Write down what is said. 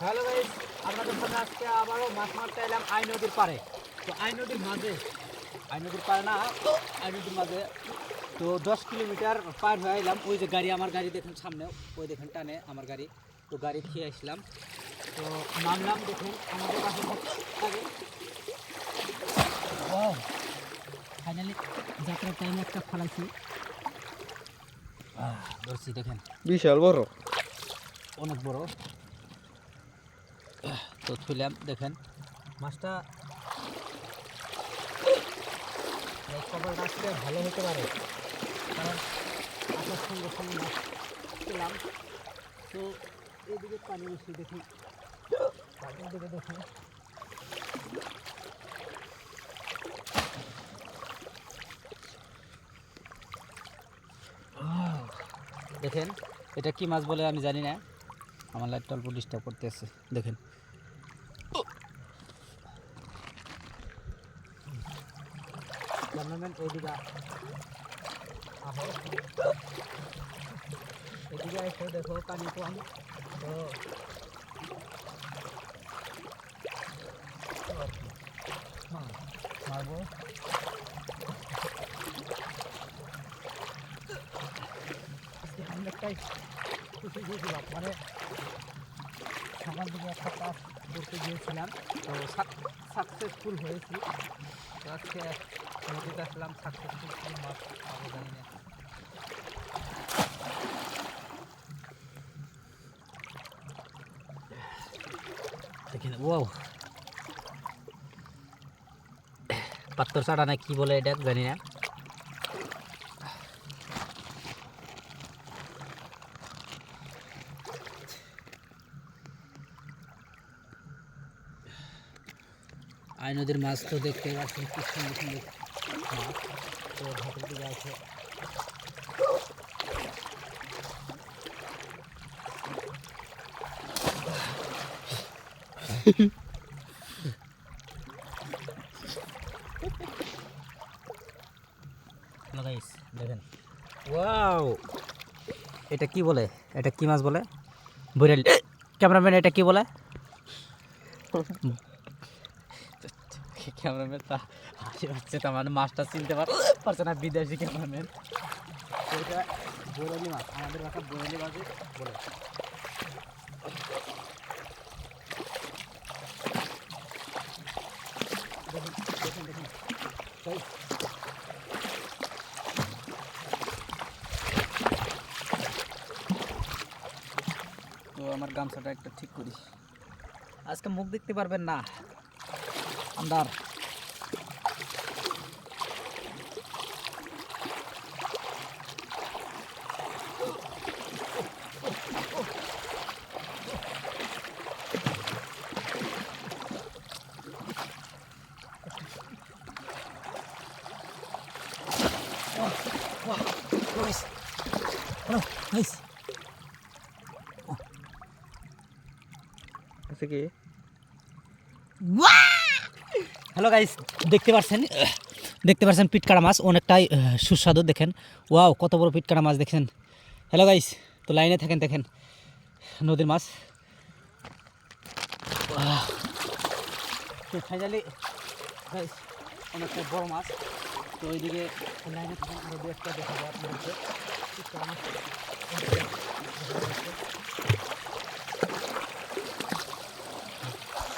Hello guys, আপনাদের সামনে আজকে আবারও মাছ মারতে এলাম আই নদীর পাড়ে। তো আই নদীর মাঝে, আই নদীর পাড়ে না, আই নদীর মাঝে। তো 10 কিলোমিটার পার হয়ে এলাম। ওই যে গাড়ি, আমার গাড়ি দেখুন সামনে, ওই দেখুন টানে আমার গাড়ি। তো গাড়ি খেয়ে আসলাম, তো নামলাম। দেখুন আমাদের পাশে ফাইনালি যাত্রার টাইমে একটা ফলাইছি, ধরছি। দেখেন বিশাল বড়, অনেক বড়। তো থুইলাম, দেখেন মাছটা কপালটা আসলে ভালো হতে পারে, কারণ আসার সঙ্গে সঙ্গে মাছ পেলাম। তো এইদিকে পানি বেশি, দেখি পানির দিকে দেখুন। দেখেন এটা কি মাছ বলে আমি জানি না, আমার লাইটটা অল্প ডিস্টার্ব করতেছে। দেখেন ক্যামেরাম্যান এইদিকে আহো, এদিকে এসে দেখো পানি কম। তো মারবো। অনেকটাই খুশি হয়েছিলাম, মানে সকাল থেকে একটা কাজ করতে গিয়েছিলাম, তো সাকসেসফুল হয়েছি। তো আজকে নদীতে আসলাম, সাকসেসফুল মাছ পাবো জানি না। দেখেন ও পাত্তর চাটা না কি বলে এটা জানি না। আই নদীর মাছ তো দেখতে পাচ্ছেন কি সুন্দর সুন্দর মাছ। তো ঘাটের দিকে আছে, দেখেন ওয়াও, এটা কি বলে, এটা কি মাছ বলে? বৈরাল। ক্যামেরাম্যান এটা কি বলে? ক্যামেরাম্যান তা হাসি হচ্ছে, তার মানে মাছটা চিনতে পারছে না, বিদেশি ক্যামেরাম্যান। এটা বৈরালি মাছ, আমাদের ভাষা বৈরালি মাছ বলে। দেখুন দেখুন দেখুন, তাই তো আমার গামছাটা একটা ঠিক করি, আজকে মুখ দেখতে পারবেন না আন্দার। আছে কি? হ্যালো গাইস, দেখতে পাচ্ছেন পিটকাড়া মাছ, অনেকটাই সুস্বাদু। দেখেন ওয়াও, কত বড় পিটকাড়া মাছ দেখেন। হ্যালো গাইস, তো লাইনে থাকেন, দেখেন নদীর মাছ। তো ফাইনালি গাইস অনেকটা বড় মাছ। তো ওইদিকে লাইনে থাকেন, নদী একটা দেখা যায় আপনাদেরকে। পিটকাড়া মাছ